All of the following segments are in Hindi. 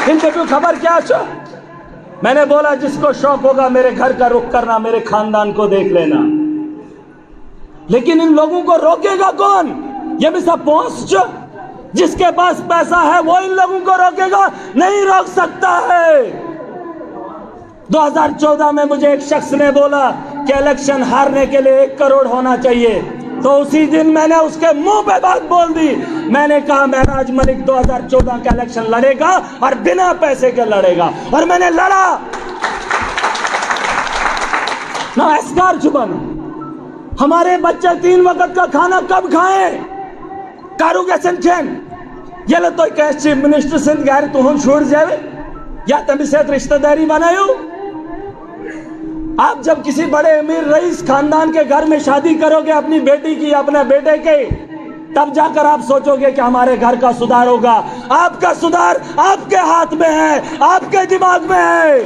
इंटरव्यू खबर क्या छो? मैंने बोला जिसको शौक होगा मेरे घर का रुख करना, मेरे खानदान को देख लेना। लेकिन इन लोगों को रोकेगा कौन? ये भी सब पहुंच, जिसके पास पैसा है वो इन लोगों को रोकेगा, नहीं रोक सकता है। 2014 में मुझे एक शख्स ने बोला कि इलेक्शन हारने के लिए 1 करोड़ होना चाहिए, तो उसी दिन मैंने उसके मुंह पे बात बोल दी। मैंने कहा महराज मलिक 2014 का इलेक्शन लड़ेगा और बिना पैसे के लड़ेगा, और मैंने लड़ा। नमस्कार जुबन, हमारे बच्चे 3 वक्त का खाना कब खाएं? कारू के संचन ये लो तो कह चीफ मिनिस्टर सिंध गैर तू हम छोड़ जावे या तभी से रिश्तेदारी बनायो। आप जब किसी बड़े अमीर रईस खानदान के घर में शादी करोगे अपनी बेटी की, अपने बेटे के, तब जाकर आप सोचोगे कि हमारे घर का सुधार होगा। आपका सुधार आपके हाथ में है, आपके दिमाग में है।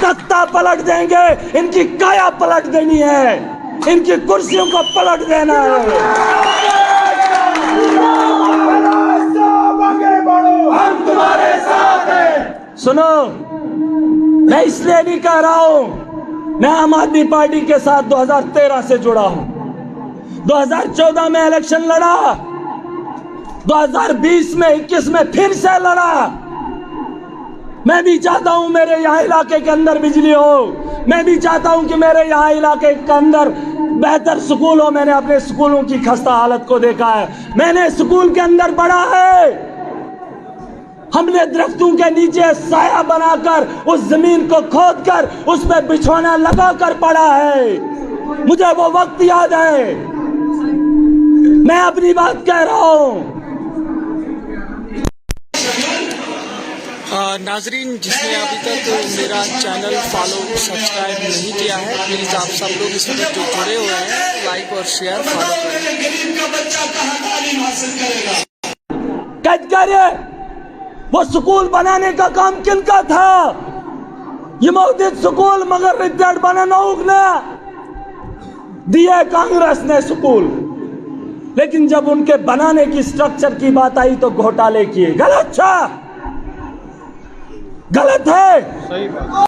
तख्ता पलट देंगे, इनकी काया पलट देनी है, इनकी कुर्सियों को पलट देना है। हम तुम्हारे साथ हैं। सुनो, मैं इसलिए नहीं कह रहा हूं, मैं आम आदमी पार्टी के साथ 2013 से जुड़ा हूं। 2014 में इलेक्शन लड़ा, 2020 में 21 में फिर से लड़ा। मैं भी चाहता हूं मेरे यहाँ इलाके के अंदर बिजली हो, मैं भी चाहता हूं कि मेरे यहाँ इलाके के अंदर बेहतर स्कूल हो। मैंने अपने स्कूलों की खस्ता हालत को देखा है, मैंने स्कूल के अंदर पढ़ा है। हमने दरख्तों के नीचे साया बनाकर, उस जमीन को खोदकर उस पर बिछौना लगाकर पढ़ा है। मुझे वो वक्त याद है, मैं अपनी बात कह रहा हूं। नाजरीन, जिसने अभी तक मेरा चैनल फॉलो सब्सक्राइब नहीं किया है, प्लीज आप सब लोग इस वक्त जो जुड़े हुए हैं लाइक और शेयर फॉलो करें। वो स्कूल बनाने का काम किनका था? ये मौजूद स्कूल मगर रिजल्ट बनाना उगना दिया कांग्रेस ने स्कूल, लेकिन जब उनके बनाने की स्ट्रक्चर की बात आई तो घोटाले किए। गलत था, गलत है। सही बात।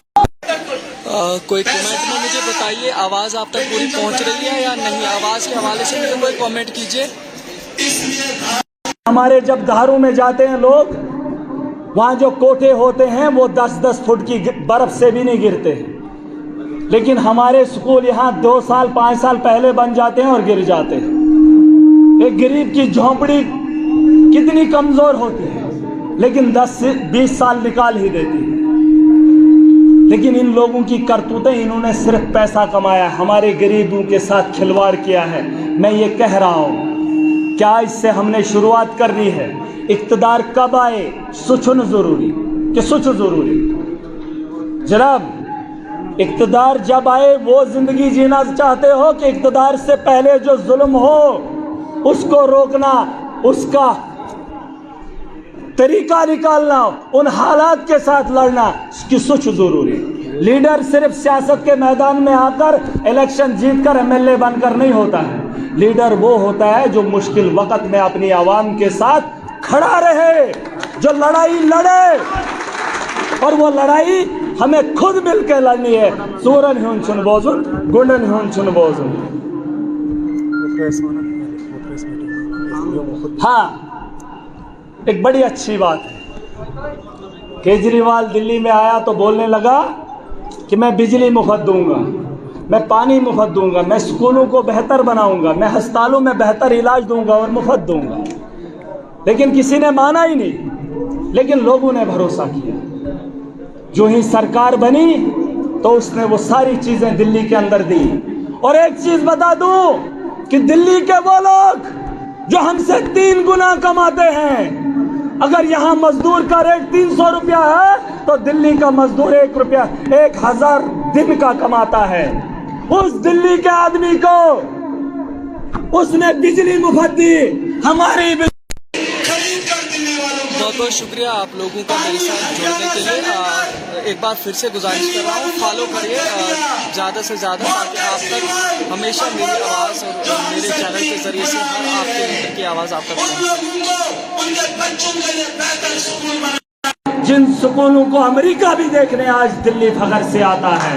कोई कमेंट में मुझे बताइए, आवाज आप तक पूरी पहुंच रही है या नहीं? आवाज के हवाले से मुझे कोई कमेंट कीजिए। हमारे जब धारों में जाते हैं लोग, वहां जो कोठे होते हैं वो 10-10 फुट की बर्फ से भी नहीं गिरते हैं, लेकिन हमारे स्कूल यहाँ 2 साल 5 साल पहले बन जाते हैं और गिर जाते हैं। एक गरीब की झोंपड़ी कितनी कमजोर होती है, लेकिन 10 से 20 साल निकाल ही देती है। लेकिन इन लोगों की करतूतें, इन्होंने सिर्फ पैसा कमाया, हमारे गरीबों के साथ खिलवाड़ किया है। मैं ये कह रहा हूं, क्या इससे हमने शुरुआत करनी है? इक्तदार कब आए? सुचन जरूरी कि सुच जरूरी? जनाब, इक्तदार जब आए वो जिंदगी जीना चाहते हो कि इक्तदार से पहले जो जुल्म हो उसको रोकना, उसका तरीका निकालना, उन हालात के साथ लड़ना की सुच जरूरी। लीडर सिर्फ सियासत के मैदान में आकर इलेक्शन जीतकर एमएलए बनकर नहीं होता है। लीडर वो होता है जो मुश्किल वक्त में अपनी आवाम के साथ खड़ा रहे, जो लड़ाई लड़े, और वो लड़ाई हमें खुद मिलकर लड़नी है। सूरन हुन चुन बोजुन, गुंडन हुन चुन बोजुन। हाँ, एक बड़ी अच्छी बात है, केजरीवाल दिल्ली में आया तो बोलने लगा कि मैं बिजली मुफ्त दूंगा, मैं पानी मुफ्त दूंगा, मैं स्कूलों को बेहतर बनाऊंगा, मैं अस्पतालों में बेहतर इलाज दूंगा और मुफ्त दूंगा। लेकिन किसी ने माना ही नहीं, लेकिन लोगों ने भरोसा किया। जो ही सरकार बनी तो उसने वो सारी चीजें दिल्ली के अंदर दी। और एक चीज बता दूं कि दिल्ली के वो लोग जो हमसे 3 गुना कमाते हैं, अगर यहाँ मजदूर का रेट 300 रुपया है तो दिल्ली का मजदूर 1 रुपया 1000 दिन का कमाता है। उस दिल्ली के आदमी को उसने बिजली मुफ्त दी, हमारी बहुत बहुत शुक्रिया आप लोगों का मेरे साथ जुड़ने के लिए। एक बार फिर से गुजारिश कर रहा हूँ, फॉलो करिए ज़्यादा से ज़्यादा, ताकि आप तक हमेशा मेरी आवाज़ और मेरे चैनल के ज़रिए से हर आपके लीडर की आवाज़ आप तक पहुँचे। जिन सुकूनों को अमेरिका भी देखने आज दिल्ली फखर से आता है।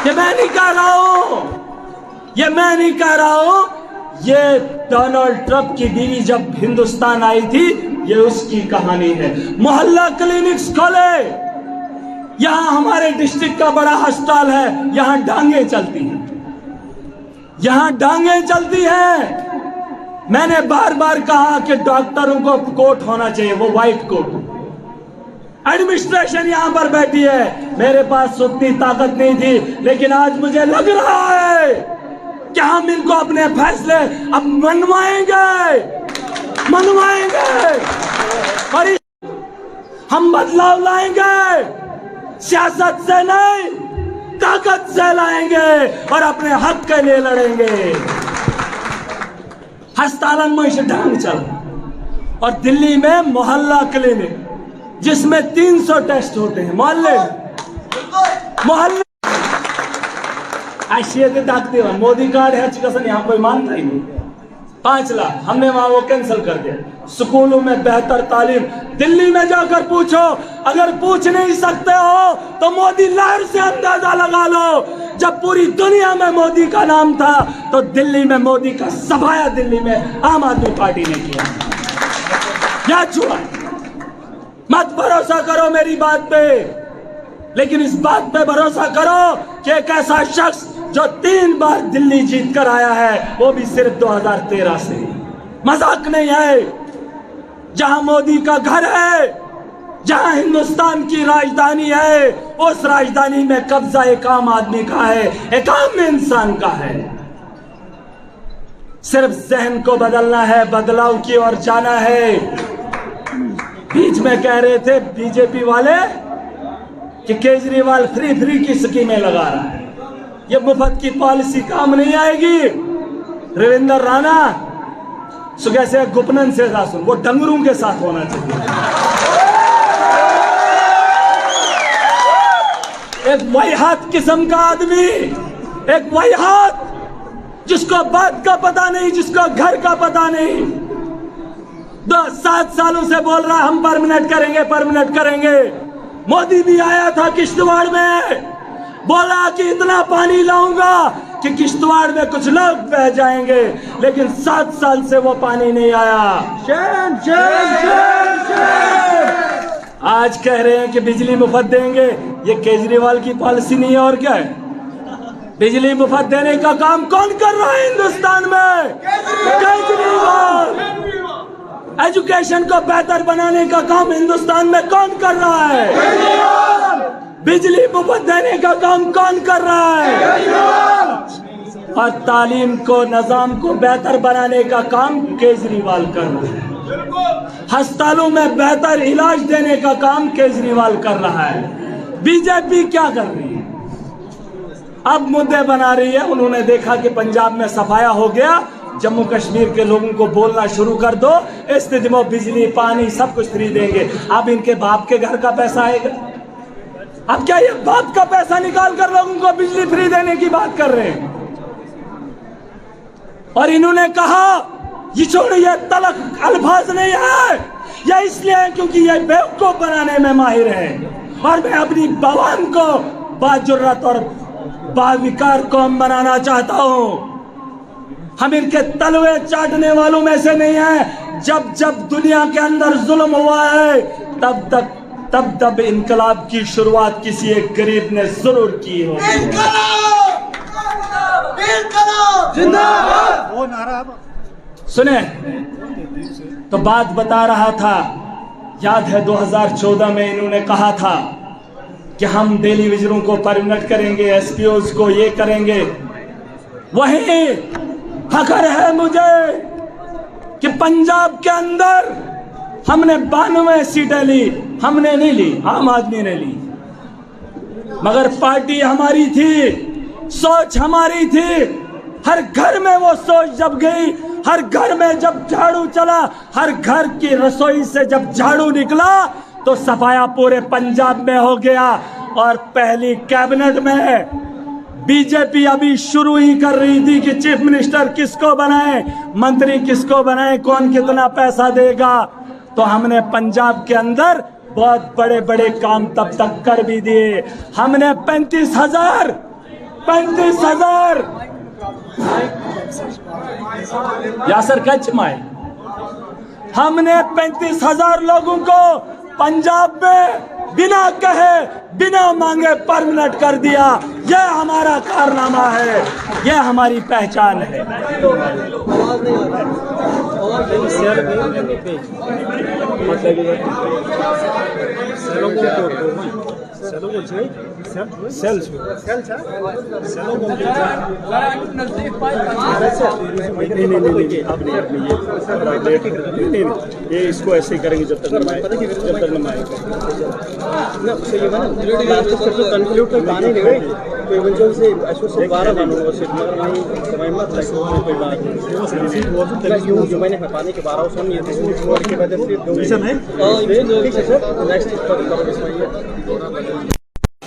ये मैं नहीं कह रहा हूं, ये मैं नहीं कह रहा हूं, ये डोनाल्ड ट्रंप की बीवी जब हिंदुस्तान आई थी, ये उसकी कहानी है। मोहल्ला क्लिनिक्स खोले, यहां हमारे डिस्ट्रिक्ट का बड़ा अस्पताल है, यहां डांगे चलती हैं, यहां डांगे चलती हैं। मैंने बार बार कहा कि डॉक्टरों को कोट होना चाहिए, वो व्हाइट कोट। एडमिनिस्ट्रेशन यहां पर बैठी है, मेरे पास उतनी ताकत नहीं थी, लेकिन आज मुझे लग रहा है कि हम इनको अपने फैसले अब मनवाएंगे और हम बदलाव लाएंगे, सियासत से नहीं ताकत से लाएंगे और अपने हक के लिए लड़ेंगे। अस्पतालन में इसे ढंग चल, और दिल्ली में मोहल्ला क्लिनिक जिसमें 300 टेस्ट होते हैं मोहल्ले आशिया के ताकते हो। मोदी कार्ड है चिकन, यहाँ कोई मानता ही नहीं। 5 लाख हमने वहां वो कैंसिल कर दिया। स्कूलों में बेहतर तालीम, दिल्ली में जाकर पूछो, अगर पूछ नहीं सकते हो तो मोदी लहर से अंदाजा लगा लो। जब पूरी दुनिया में मोदी का नाम था तो दिल्ली में मोदी का सफाया दिल्ली में आम आदमी पार्टी ने किया। याद छुआ, मत भरोसा करो मेरी बात पे, लेकिन इस बात पे भरोसा करो कि एक ऐसा शख्स जो 3 बार दिल्ली जीत कर आया है, वो भी सिर्फ 2013 से, मजाक नहीं है। जहां मोदी का घर है, जहां हिंदुस्तान की राजधानी है, उस राजधानी में कब्जा एक आम आदमी का है, एक आम इंसान का है। सिर्फ जहन को बदलना है, बदलाव की ओर जाना है। बीच में कह रहे थे बीजेपी वाले कि केजरीवाल फ्री की स्कीमें लगा रहा है, ये मुफ्त की पॉलिसी काम नहीं आएगी। रविंद्र राणा सुबह से गुपनन से सुन, वो डंगरों के साथ होना चाहिए। एक वहीहात किस्म का आदमी, एक वहीहात जिसको बात का पता नहीं, जिसको घर का पता नहीं, 7 सालों से बोल रहा हम परमानेंट करेंगे। मोदी भी आया था किश्तवाड़ में, बोला कि इतना पानी लाऊंगा कि किश्तवाड़ में कुछ लोग बह जाएंगे, लेकिन 7 साल से वो पानी नहीं आया। आज कह रहे हैं कि बिजली मुफ्त देंगे, ये केजरीवाल की पॉलिसी नहीं है और क्या है? बिजली मुफ्त देने का काम कौन कर रहा है हिंदुस्तान में? केजरीवाल। एजुकेशन को बेहतर बनाने का काम हिंदुस्तान में कौन कर रहा है? बिजली मुफ्त देने का काम कौन कर रहा है? और तालीम को, निजाम को बेहतर बनाने का काम केजरीवाल कर रहा है। अस्पतालों में बेहतर इलाज देने का काम केजरीवाल कर रहा है। बीजेपी क्या कर रही है? अब मुद्दे बना रही है। उन्होंने देखा कि पंजाब में सफाया हो गया, जम्मू कश्मीर के लोगों को बोलना शुरू कर दो, इस स्थिति में बिजली पानी सब कुछ फ्री देंगे। अब इनके बाप के घर का पैसा आएगा। अब क्या ये बाप का पैसा निकाल कर लोगों को बिजली फ्री देने की बात कर रहे हैं? और इन्होंने कहा ये छोड़िए, तलक अल्फाज नहीं है, यह इसलिए क्योंकि ये बेवकूफ बनाने में माहिर है। और मैं अपनी बवान को बाजुर्रत और बाविकार कौम बनाना चाहता हूं। हम इनके तलवे चाटने वालों में से नहीं है। जब जब दुनिया के अंदर जुल्म हुआ है, तब इनकलाब की शुरुआत किसी एक गरीब ने जरूर की हो। सुने तो बात बता रहा था, याद है 2014 में इन्होंने कहा था कि हम डेली विजरों को परमिनेंट करेंगे, एसपीओज को ये करेंगे। वही फख्र है मुझे कि पंजाब के अंदर हमने 92 सीटें ली, हमने नहीं ली, आम आदमी ने ली, मगर पार्टी हमारी थी, सोच हमारी थी। हर घर में वो सोच जब गई, हर घर में जब झाड़ू चला, हर घर की रसोई से जब झाड़ू निकला तो सफाया पूरे पंजाब में हो गया। और पहली कैबिनेट में बीजेपी अभी शुरू ही कर रही थी कि चीफ मिनिस्टर किसको बनाए, मंत्री किसको बनाए, कौन कितना पैसा देगा। तो हमने पंजाब के अंदर बहुत बड़े बड़े काम तब तक कर भी दिए। हमने 35,000 यासर कच माए, हमने 35,000 लोगों को पंजाब में बिना कहे बिना मांगे परमानेंट कर दिया। यह हमारा कारनामा है, यह हमारी पहचान है। ये इसको ऐसे ही करेंगे जब तक न आए।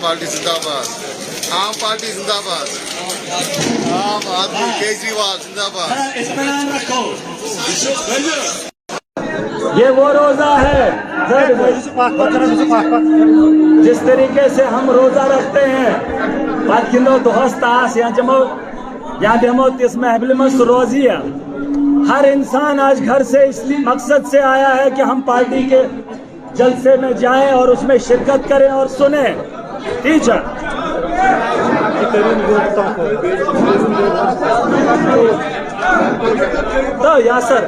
पार्टी जिंदाबाद, आम पार्टी जिंदाबाद, आम आदमी केजरीवाल जिंदाबाद। ये वो रोजा है जिस तरीके से हम रोजा रखते हैं। बात किलो दोस्त आस या जमो या डेमो इस महफिल में रोजिया। हर इंसान आज घर से इसलिए मकसद से आया है कि हम पार्टी के जलसे में जाएं और उसमें शिरकत करें और सुने। ठीक है, तो यासर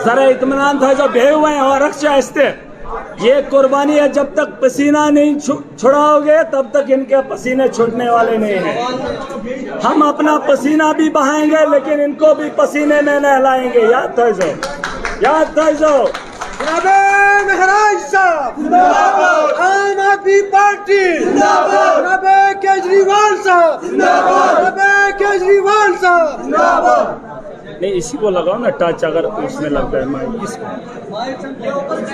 जरा इत्मीनान था जो भे हुए हैं और रक्षा इसते ये कुर्बानी है। जब तक पसीना नहीं छुड़ाओगे तब तक इनके पसीने छूटने वाले नहीं हैं। हम अपना पसीना भी बहाएंगे लेकिन इनको भी पसीने में नहलाएंगे। याद था जो, याद था जो। महराज साहब जिंदाबाद, आम आदमी पार्टी जिंदाबाद, केजरीवाल साहब जिंदाबाद, केजरीवाल साहब जिंदाबाद। नहीं, इसी को लगाओ ना टच, अगर उसमें लगता है माइक इसको।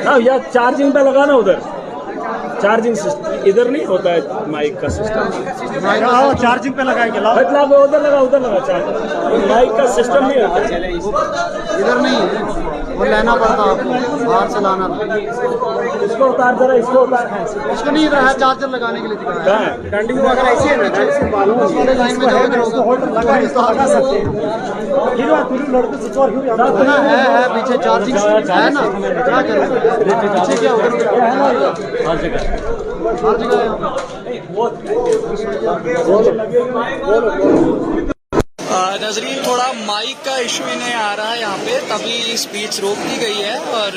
हाँ, या चार्जिंग पे लगाना, उधर चार्जिंग सिस्टम इधर नहीं होता है माइक का सिस्टम। चार्जिंग पे लगाएंगे, उधर लगा चार्जिंग। माइक का सिस्टम नहीं होता इधर नहीं, वो लेना पड़ता आपको, बाहर से लाना। इसको उतार जरा, इसको उतार। इसको नहीं, इधर है चार्जर लगाने के लिए दिखाया है। डंडी को अगर ऐसे है ना लाइन में लगा सकते हैं। है पीछे चार्जिंग है ना, क्या करें पीछे क्या होगा। हर जगह नजरीन थोड़ा माइक का इशू इन्हें आ रहा है यहाँ पे, तभी स्पीच रोक दी गई है। और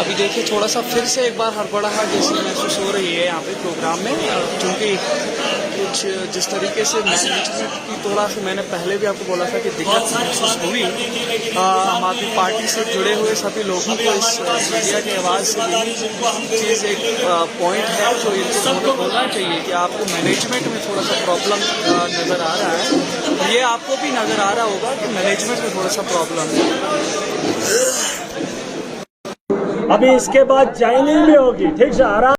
अभी देखिए थोड़ा सा फिर से एक बार हड़बड़ाहट जैसी महसूस हो रही है यहाँ पे प्रोग्राम में, क्योंकि कुछ जिस तरीके से मैनेजमेंट की थोड़ा सा मैंने पहले भी आपको बोला था कि दिक्कत महसूस हुई। आम आदमी पार्टी से जुड़े हुए सभी लोगों को इस मीडिया के आवाज़ से यही चीज़ एक पॉइंट है जो इनको बोलना चाहिए कि आपको मैनेजमेंट में थोड़ा सा प्रॉब्लम नज़र आ रहा है। ये आपको भी नज़र आ रहा होगा कि मैनेजमेंट में थोड़ा सा प्रॉब्लम है। अभी इसके बाद ज्वाइनिंग भी होगी। ठीक है, आराम।